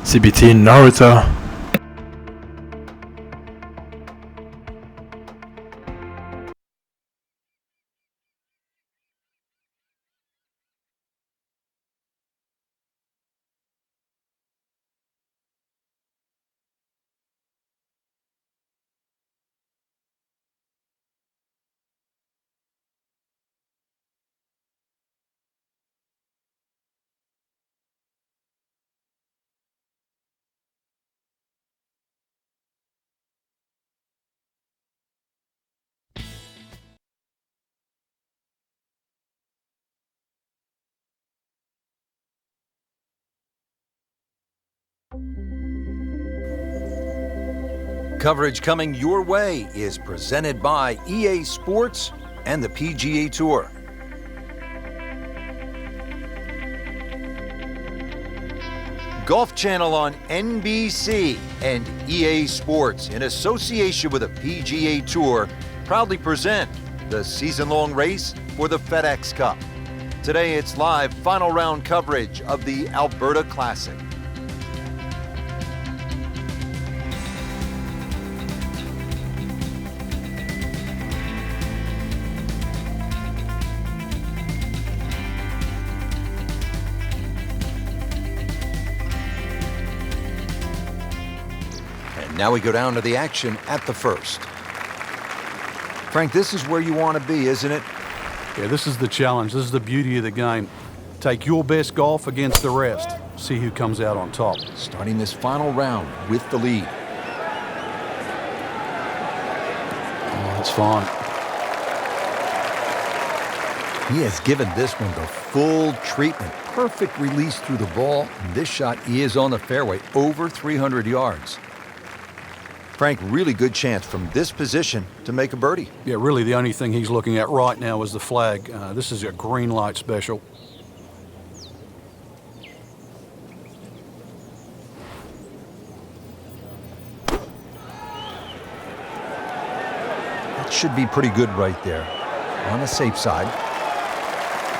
CBT Narita. Coverage coming your way is presented by EA Sports and the PGA Tour. Golf Channel on NBC and EA Sports, in association with the PGA Tour, proudly present the season-long race for the FedEx Cup. Today it's live final round coverage of the Alberta Classic. Now we go down to the action at the first. Frank, this is where you want to be, isn't it? Yeah, this is the challenge. This is the beauty of the game. Take your best golf against the rest. See who comes out on top. Starting this final round with the lead. Oh, that's fine. He has given this one the full treatment. Perfect release through the ball. And this shot is on the fairway, over 300 yards. Frank, really good chance from this position to make a birdie. Yeah, really the only thing he's looking at right now is the flag. This is a green light special. That should be pretty good right there. On the safe side.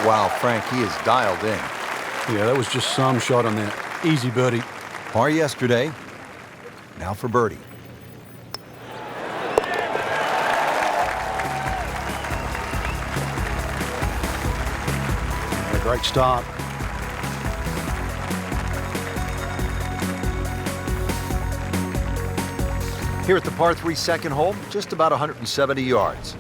Wow, Frank, he is dialed in. Yeah, that was just some shot on there. Easy birdie. Par yesterday. Now for birdie. Great start. Here at the par 3 second hole, just about 170 yards.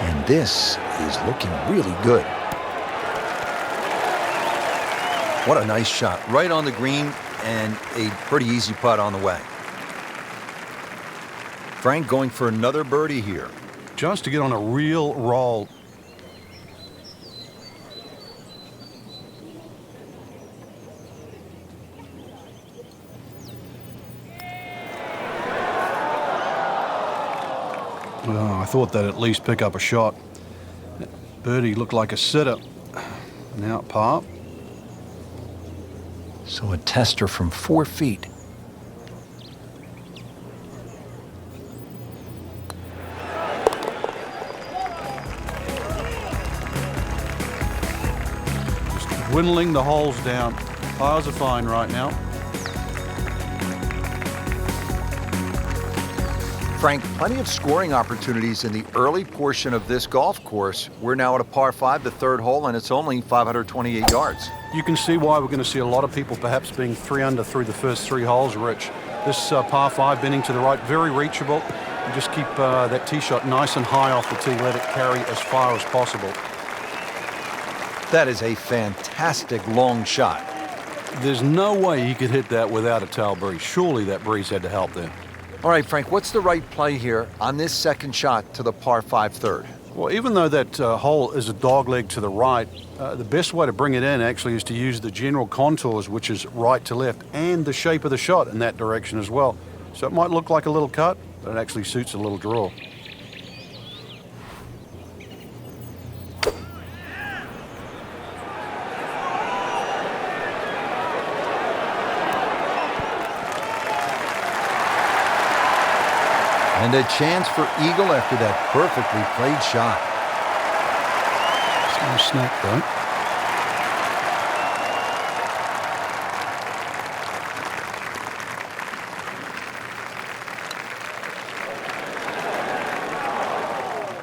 And this is looking really good. What a nice shot, right on the green, and a pretty easy putt on the way. Frank going for another birdie here. Just to get on a real roll. Oh, I thought they'd at least pick up a shot. Birdie looked like a sitter. Now at par. So a tester from 4 feet. Just dwindling the holes down. Pars are fine right now. Frank, plenty of scoring opportunities in the early portion of this golf course. We're now at a par 5, the third hole, and it's only 528 yards. You can see why we're going to see a lot of people perhaps being 3 under through the first 3 holes, Rich. This par 5 bending to the right, very reachable. And just keep that tee shot nice and high off the tee. Let it carry as far as possible. That is a fantastic long shot. There's no way he could hit that without a tail breeze. Surely that breeze had to help there. All right, Frank, what's the right play here on this second shot to the par 5 third? Well, even though that hole is a dog leg to the right, the best way to bring it in actually is to use the general contours, which is right to left, and the shape of the shot in that direction as well. So it might look like a little cut, but it actually suits a little draw. And a chance for eagle after that perfectly played shot. It's no snap though.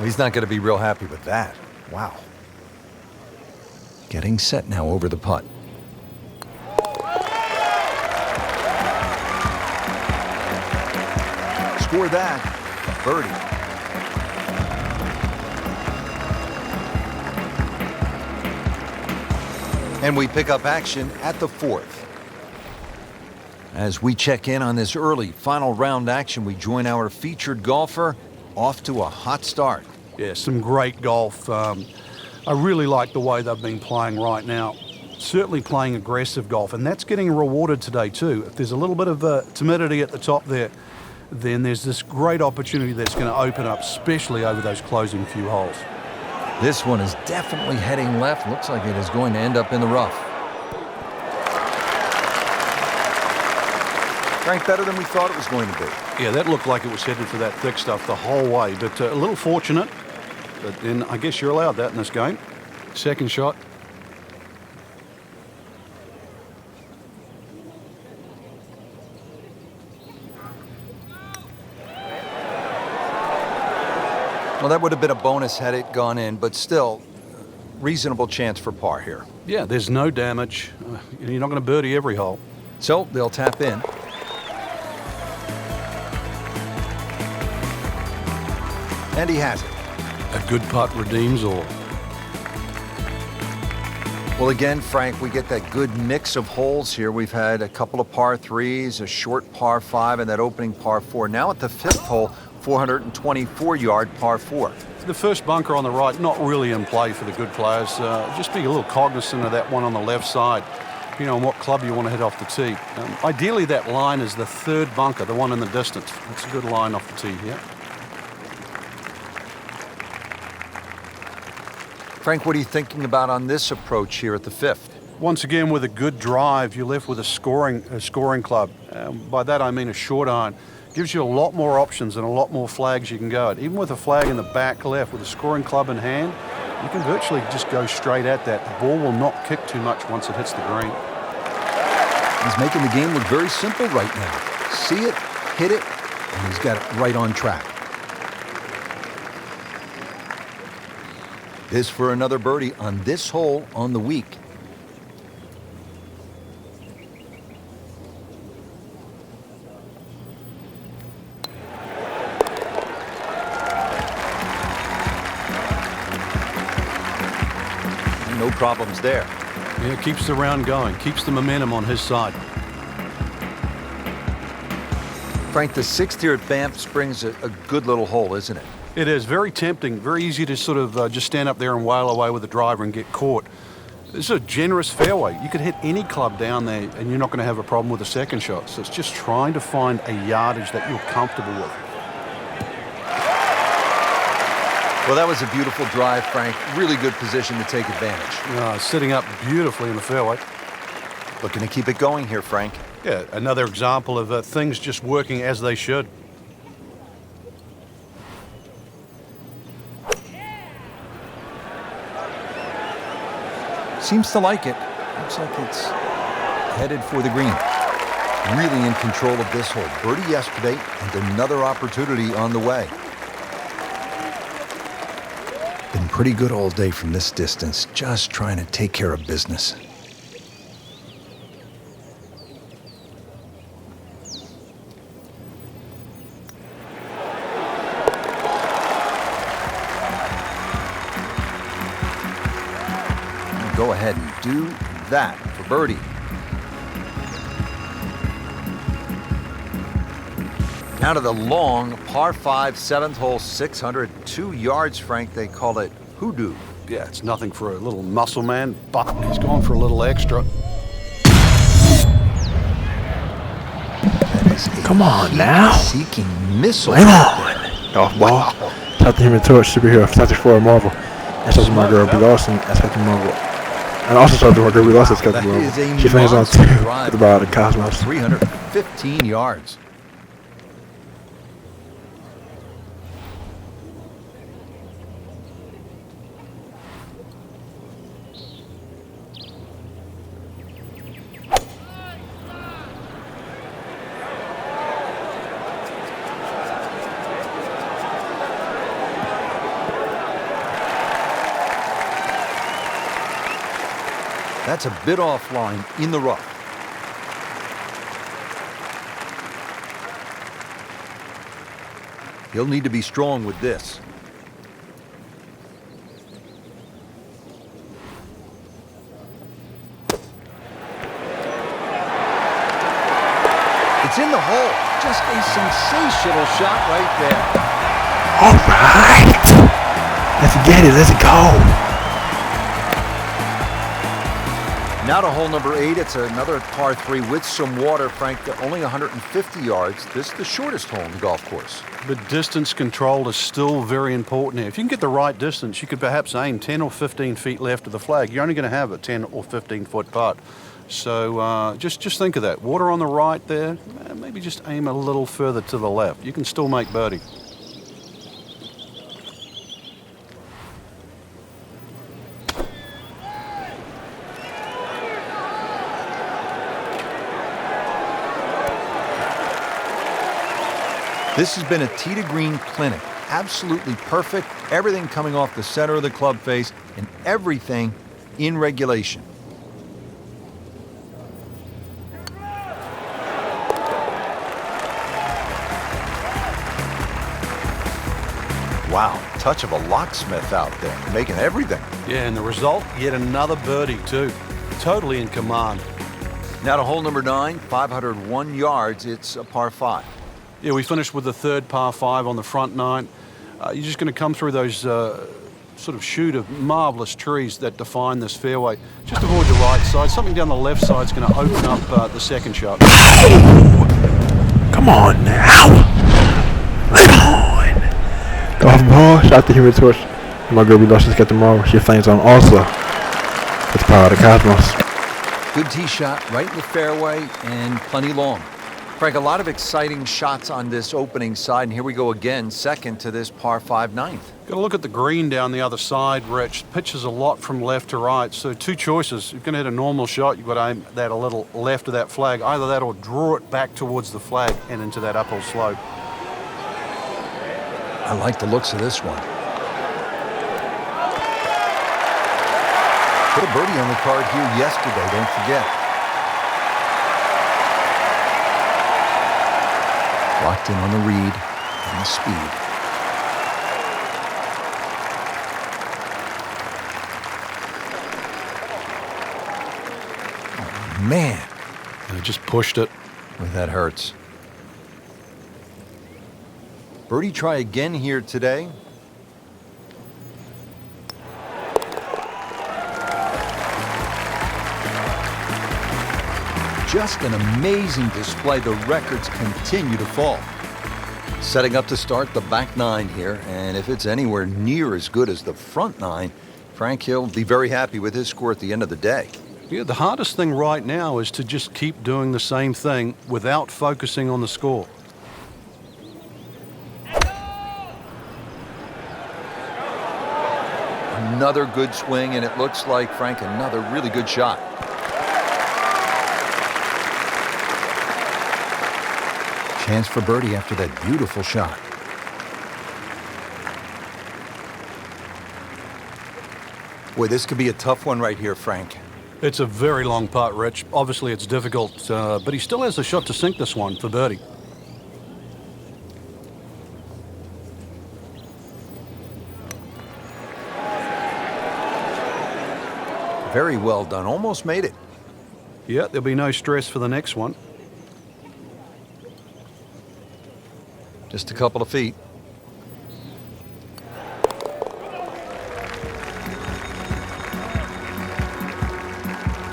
He's not going to be real happy with that. Wow. Getting set now over the putt. Score that. A birdie. And we pick up action at the 4th. As we check in on this early final round action, we join our featured golfer off to a hot start. Yeah, some great golf. I really like the way they've been playing right now. Certainly playing aggressive golf, and that's getting rewarded today too. If there's a little bit of timidity at the top there, then there's this great opportunity that's going to open up, especially over those closing few holes. This one is definitely heading left. Looks like it is going to end up in the rough. Frank, better than we thought it was going to be. Yeah, that looked like it was headed for that thick stuff the whole way, but a little fortunate. But then I guess you're allowed that in this game. Second shot. Well, that would have been a bonus had it gone in, but still, reasonable chance for par here. Yeah, there's no damage. You're not going to birdie every hole. So they'll tap in. And he has it. A good putt redeems all. Well, again, Frank, we get that good mix of holes here. We've had a couple of par 3s, a short par 5, and that opening par 4. Now at the 5th hole, 424-yard par 4. The first bunker on the right, not really in play for the good players. Just be a little cognizant of that one on the left side, you know, and what club you want to hit off the tee. Ideally, that line is the 3rd bunker, the one in the distance. That's a good line off the tee here. Frank, what are you thinking about on this approach here at the 5th? Once again, with a good drive, you're left with a scoring club. By that I mean a short iron. Gives you a lot more options and a lot more flags you can go at. Even with a flag in the back left, with a scoring club in hand, you can virtually just go straight at that. The ball will not kick too much once it hits the green. He's making the game look very simple right now. See it, hit it, and he's got it right on track. This for another birdie on this hole on the week. No problems there. Yeah, keeps the round going, keeps the momentum on his side. Frank, the 6th here at Banff Springs, a good little hole, isn't it? It is very tempting, very easy to sort of just stand up there and wail away with the driver and get caught. This is a generous fairway. You could hit any club down there and you're not going to have a problem with the second shot. So it's just trying to find a yardage that you're comfortable with. Well, that was a beautiful drive, Frank. Really good position to take advantage. Sitting up beautifully in the fairway. Looking to keep it going here, Frank. Yeah, another example of things just working as they should. Seems to like it. Looks like it's headed for the green. Really in control of this hole. Birdie yesterday and another opportunity on the way. Been pretty good all day from this distance, just trying to take care of business. Go ahead and do that for birdie. Now to the long par 5, 7th hole, 602 yards, Frank. They call it hoodoo. Yeah, it's nothing for a little muscle man, but he's gone for a little extra. That is a Come on now. Seeking missile. Come on. Off ball. Shout to him and Torch Superhero. Shout to for Marvel. And shout to my girl B. Lawson. And shout to Marvel. And also shout to my girl B. Lawson. Shout to That is a Marvel. She fans on monster too. drive. About the Cosmos. 315 yards. That's a bit offline in the rough. He'll need to be strong with this. It's in the hole. Just a sensational shot right there. All right. Let's get it. Let's go. Now to hole number 8. It's another par 3 with some water, Frank. Only 150 yards. This is the shortest hole in the golf course. But distance control is still very important here. If you can get the right distance, you could perhaps aim 10 or 15 feet left of the flag. You're only going to have a 10 or 15 foot putt. So just think of that. Water on the right there. Maybe just aim a little further to the left. You can still make birdie. This has been a tee to green clinic. Absolutely perfect. Everything coming off the center of the club face and everything in regulation. Wow, touch of a locksmith out there, making everything. Yeah, and the result, yet another birdie too. Totally in command. Now to hole number 9, 501 yards. It's a par 5. Yeah, we finished with the third par 5 on the front 9. You're just going to come through those sort of chute of marvelous trees that define this fairway. Just avoid the right side. Something down the left side is going to open up the second shot. Come on now. Come on. Golf ball. Shot the human torch. My girl, we lost. Let's get tomorrow. She finds on also. It's power of the cosmos. Good tee shot right in the fairway and plenty long. Frank, a lot of exciting shots on this opening side, and here we go again, second to this par 5 ninth. Got to look at the green down the other side, Rich. Pitches a lot from left to right, so two choices. You're going to hit a normal shot. You've got to aim that a little left of that flag. Either that or draw it back towards the flag and into that uphill slope. I like the looks of this one. Put a birdie on the card here yesterday, don't forget. Locked in on the read and the speed. Oh, man. They just pushed it. Boy, that hurts. Birdie try again here today. Just an amazing display. The records continue to fall. Setting up to start the back 9 here, and if it's anywhere near as good as the front 9, Frank Hill will be very happy with his score at the end of the day. Yeah, the hardest thing right now is to just keep doing the same thing without focusing on the score. Another good swing, and it looks like, Frank, another really good shot. Chance for birdie after that beautiful shot. Boy, this could be a tough one right here, Frank. It's a very long putt, Rich. Obviously, it's difficult, but he still has a shot to sink this one for birdie. Very well done. Almost made it. Yeah, there'll be no stress for the next one. Just a couple of feet.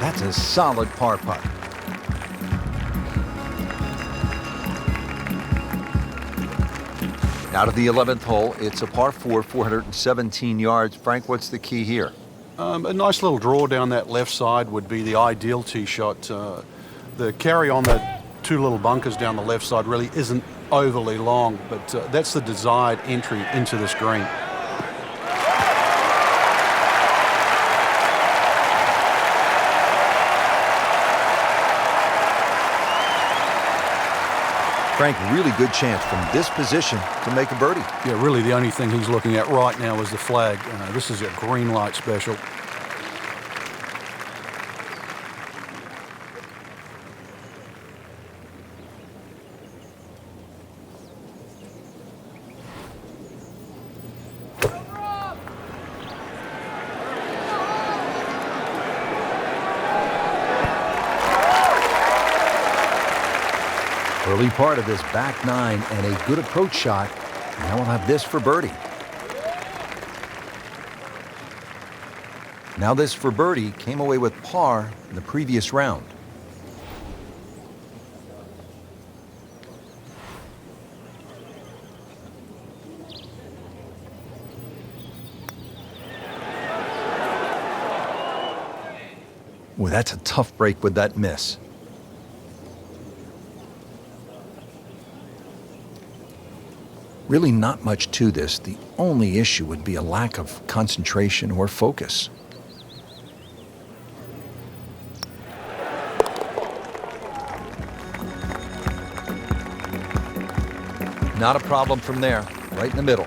That's a solid par putt. Now to the 11th hole. It's a par 4, 417 yards. Frank, what's the key here? A nice little draw down that left side would be the ideal tee shot. The carry on the two little bunkers down the left side really isn't overly long, but that's the desired entry into this green. Frank, really good chance from this position to make a birdie. Yeah, really the only thing he's looking at right now is the flag. This is a green light special. Early part of this back nine and a good approach shot. Now we'll have this for birdie. Now this for birdie came away with par in the previous round. Boy, that's a tough break with that miss. Really not much to this. The only issue would be a lack of concentration or focus. Not a problem from there, right in the middle.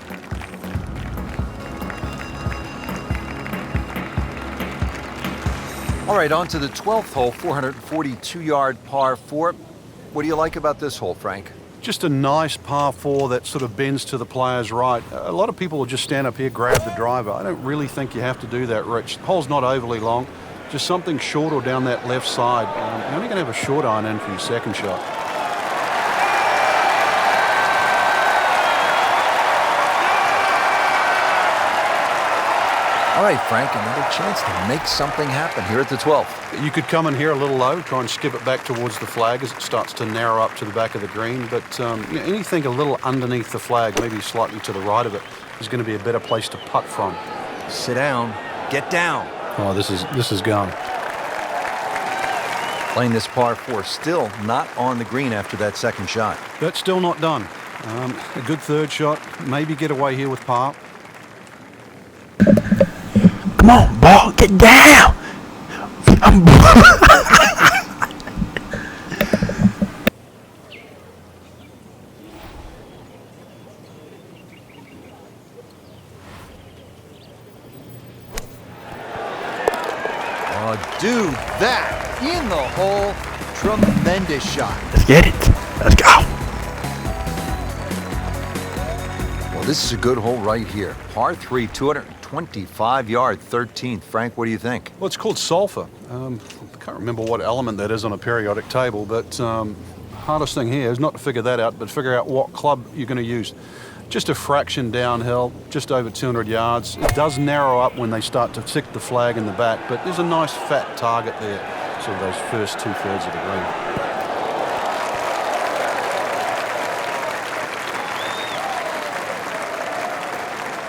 All right, on to the 12th hole, 442-yard par 4. What do you like about this hole, Frank? Just a nice par 4 that sort of bends to the player's right. A lot of people will just stand up here, grab the driver. I don't really think you have to do that, Rich. The hole's not overly long. Just something short or down that left side. You're only going to have a short iron in for your second shot. All right, Frank, another chance to make something happen here at the 12th. You could come in here a little low, try and skip it back towards the flag as it starts to narrow up to the back of the green. But anything a little underneath the flag, maybe slightly to the right of it, is going to be a better place to putt from. Sit down, get down. Oh, this is gone. Playing this par 4, still not on the green after that second shot. That's still not done. A good third shot, maybe get away here with par. Come on, ball, get down. Oh, dude, that in the hole. Tremendous shot. Let's get it. Let's go. Well, this is a good hole right here. Par 3, 225-yard 13th. Frank, what do you think? Well, it's called sulfur. I can't remember what element that is on a periodic table, but hardest thing here is not to figure that out, but figure out what club you're going to use. Just a fraction downhill, just over 200 yards. It does narrow up when they start to tick the flag in the back, but there's a nice fat target there, sort of those first 2/3 of the green.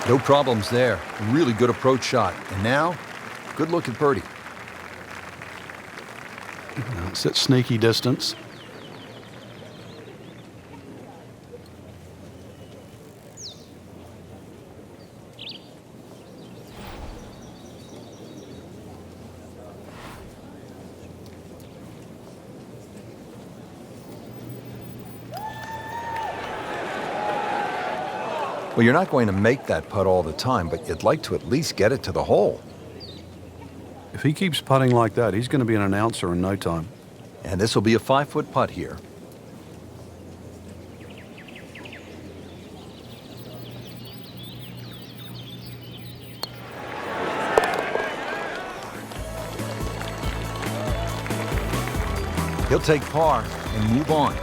No problems there. Really good approach shot. And now, good look at birdie. It's at sneaky distance. Well, you're not going to make that putt all the time, but you'd like to at least get it to the hole. If he keeps putting like that, he's going to be an announcer in no time. And this will be a 5-foot putt here. He'll take par and move on.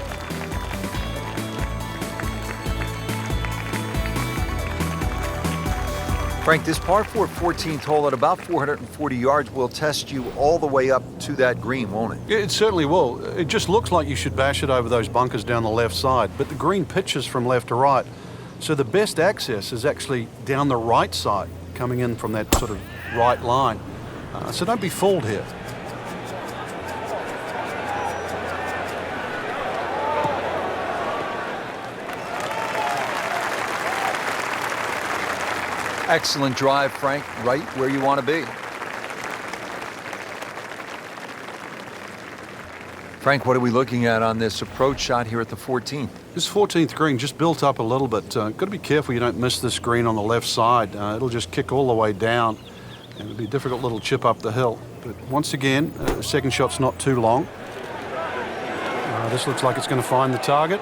Frank, this par 4 14th hole at about 440 yards will test you all the way up to that green, won't it? It certainly will. It just looks like you should bash it over those bunkers down the left side, but the green pitches from left to right. So the best access is actually down the right side, coming in from that sort of right line. So don't be fooled here. Excellent drive, Frank, right where you want to be. Frank, what are we looking at on this approach shot here at the 14th? This 14th green just built up a little bit. Got to be careful you don't miss this green on the left side. It'll just kick all the way down, and it'll be a difficult little chip up the hill. But once again, second shot's not too long. This looks like it's going to find the target.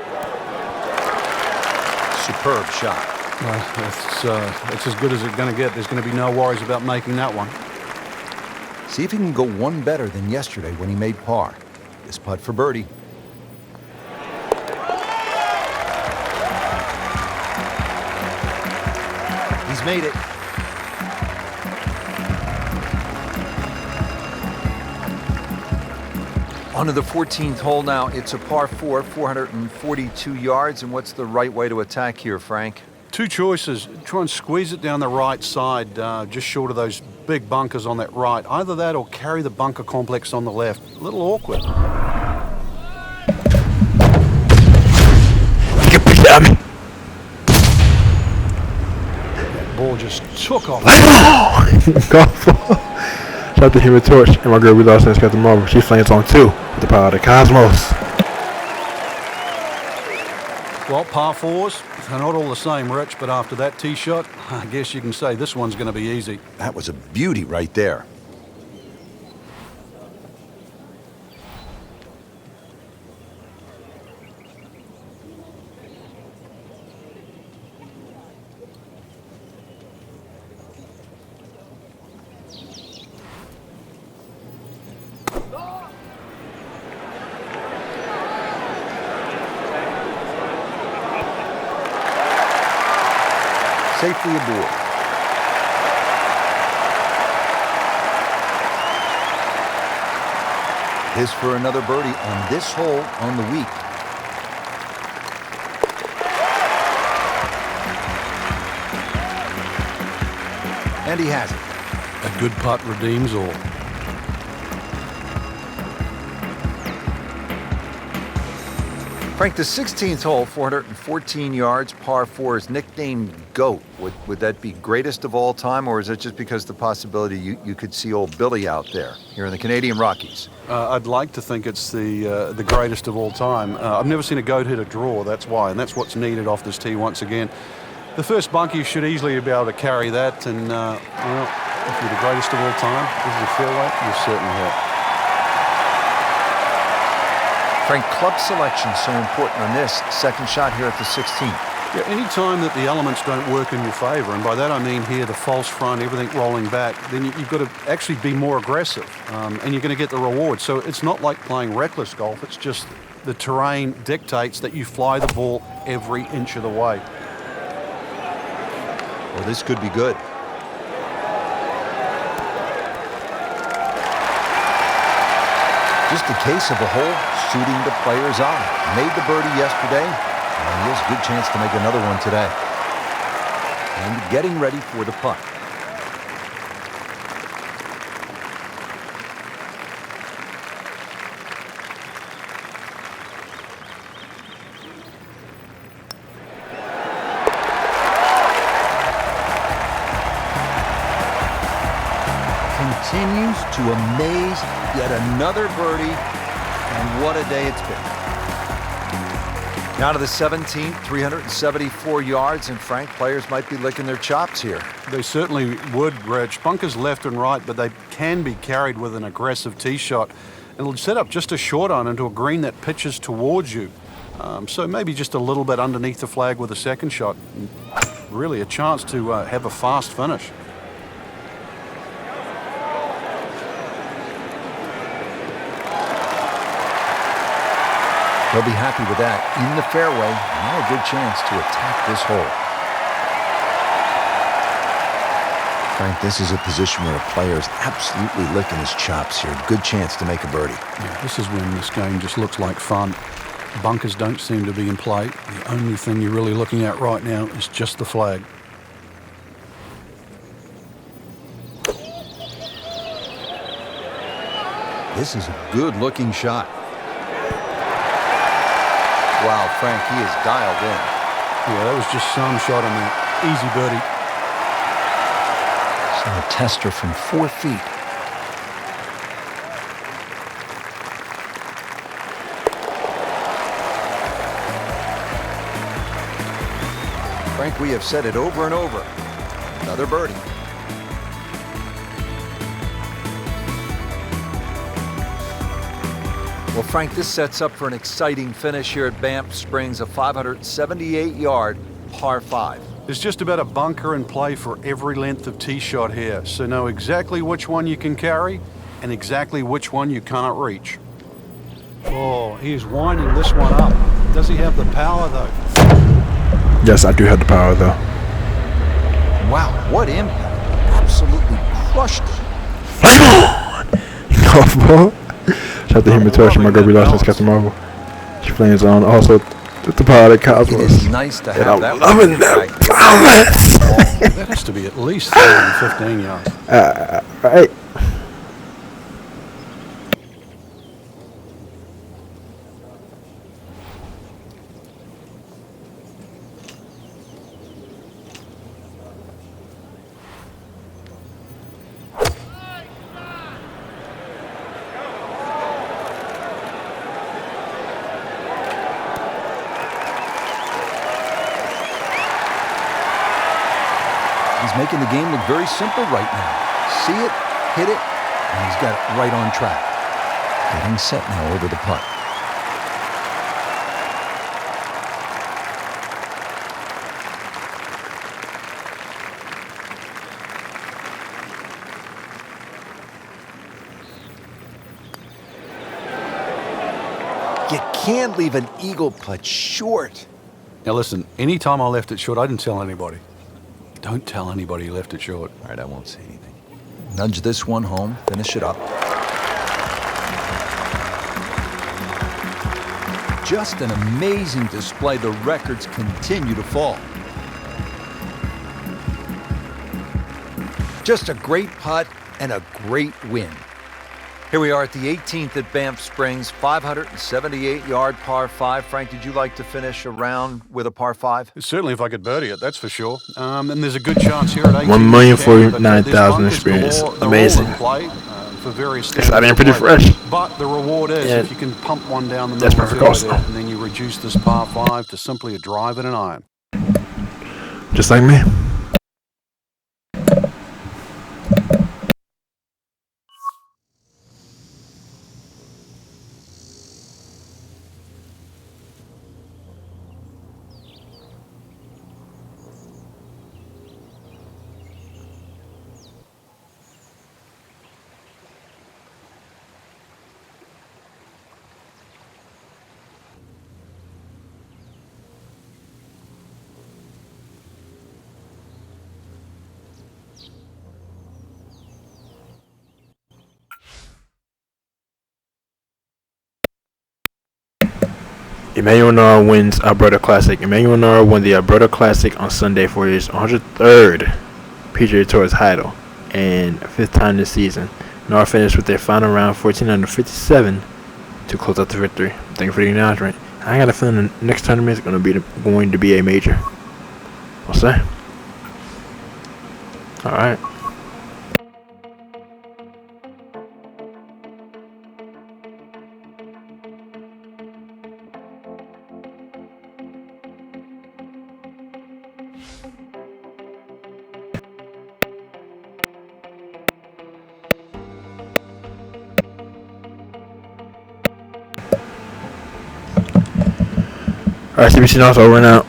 Superb shot. It's as good as it's going to get. There's going to be no worries about making that one. See if he can go one better than yesterday when he made par. This putt for birdie. He's made it. On to the 14th hole now. It's a par 4, 442 yards. And what's the right way to attack here, Frank? Two choices. Try and squeeze it down the right side, just short of those big bunkers on that right. Either that or carry the bunker complex on the left. A little awkward. That ball just took off. Golf ball. Shout out to Human Torch and my girl we lost and got the marble. She flames on 2 with the power of the cosmos. Well, par 4s, they're not all the same, Rich, but after that tee shot, I guess you can say this one's going to be easy. That was a beauty right there. Safely aboard. This for another birdie on this hole on the week. And he has it. A good putt redeems all. Frank, the 16th hole, 414 yards, par 4, is nicknamed GOAT. Would that be greatest of all time, or is it just because the possibility you could see old Billy out there here in the Canadian Rockies? I'd like to think it's the greatest of all time. I've never seen a GOAT hit a draw, that's why, and that's what's needed off this tee once again. The first bunker, you should easily be able to carry that, and, well, if you're the greatest of all time, this is a fairway, you certainly have. Frank, club selection so important on this second shot here at the 16th. Yeah, any time that the elements don't work in your favor, and by that I mean here the false front, everything rolling back, then you've got to actually be more aggressive, and you're going to get the reward. So it's not like playing reckless golf, it's just the terrain dictates that you fly the ball every inch of the way. Well, this could be good. Just a case of a hole suiting the player's eye. Made the birdie yesterday, and he has a good chance to make another one today. And getting ready for the putt. Continues to amaze. Yet another birdie, and what a day it's been. Now to the 17th, 374 yards, and Frank, players might be licking their chops here. They certainly would, Reg. Bunkers left and right, but they can be carried with an aggressive tee shot. It'll set up just a short iron into a green that pitches towards you. So maybe just a little bit underneath the flag with a second shot. Really a chance to have a fast finish. He'll be happy with that. In the fairway, now a good chance to attack this hole. Frank, this is a position where a player is absolutely licking his chops here. Good chance to make a birdie. Yeah, this is when this game just looks like fun. Bunkers don't seem to be in play. The only thing you're really looking at right now is just the flag. This is a good-looking shot. Wow, Frank, he is dialed in. Yeah, that was just some shot on that. Easy birdie. So a tester from 4 feet. Frank, we have said it over and over. Another birdie. Well, Frank, this sets up for an exciting finish here at Banff Springs, a 578-yard par 5. There's just about a bunker in play for every length of tee shot here, so know exactly which one you can carry and exactly which one you cannot reach. Oh, he's winding this one up. Does he have the power, though? Yes, I do have the power, though. Wow, what impact. Absolutely crushed it. Flame on! Golf ball. Shout out to Human Torch and my girl, we lost since Captain Marvel. She flames on. Also, the power of the It cosmos. is nice to have And that. I'm loving that promise. That has to be at least 315 yards. Right. He's making the game look very simple right now. See it, hit it, and he's got it right on track. Getting set now over the putt. You can't leave an eagle putt short. Now listen, anytime I left it short, I didn't tell anybody. Don't tell anybody you left it short. All right, I won't say anything. Nudge this one home, finish it up. Just an amazing display. The records continue to fall. Just a great putt and a great win. Here we are at the 18th at Banff Springs, 578-yard par 5. Frank, did you like to finish a round with a par 5? Certainly if I could birdie it, that's for sure. And there's a good chance here at 18. 1,049,000 experience. Amazing. For various Exciting and pretty fresh. But the reward is Yeah. if you can pump one down the That's middle of the perfect fairway also. and then you reduce this par 5 to simply a drive and an iron. Just like me. Emmanuel Nara wins Alberta Classic. Emmanuel Nara won the Alberta Classic on Sunday for his 103rd PGA Tour title and 5th time this season. Nara finished with their final round 14 under 57 to close out the victory. Thank you for the acknowledgement. I got a feeling the next tournament is going to be a major. What's that? All right. Alright, CBC North over and out.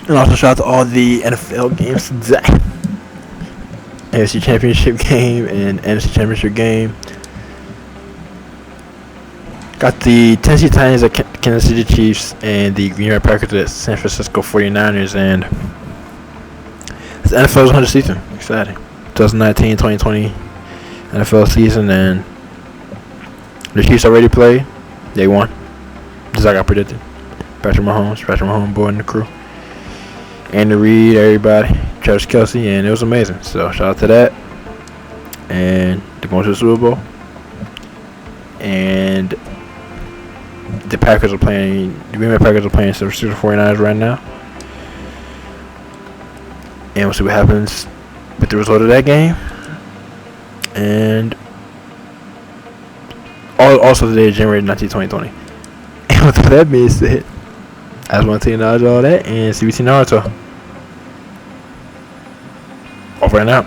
And also shout out to all the NFL games today. AFC Championship game and NFC Championship game. Got the Tennessee Titans at Kansas City Chiefs and the Green Bay Packers at San Francisco 49ers. And it's the NFL's 100th season. Exciting. 2019-2020 NFL season, and the Chiefs already played. They won. Just like I predicted. Patrick Mahomes, board and the crew. Andy Reid, everybody. Travis Kelce, and it was amazing. So shout out to that. And they're going to the Super Bowl. And the Packers are playing, the Green Bay Packers are playing San Francisco 49ers right now. And we'll see what happens with the result of that game. And also today is January 19, 2020. And with that being said, I just want to acknowledge all that, and CBC Naruto. Over and out.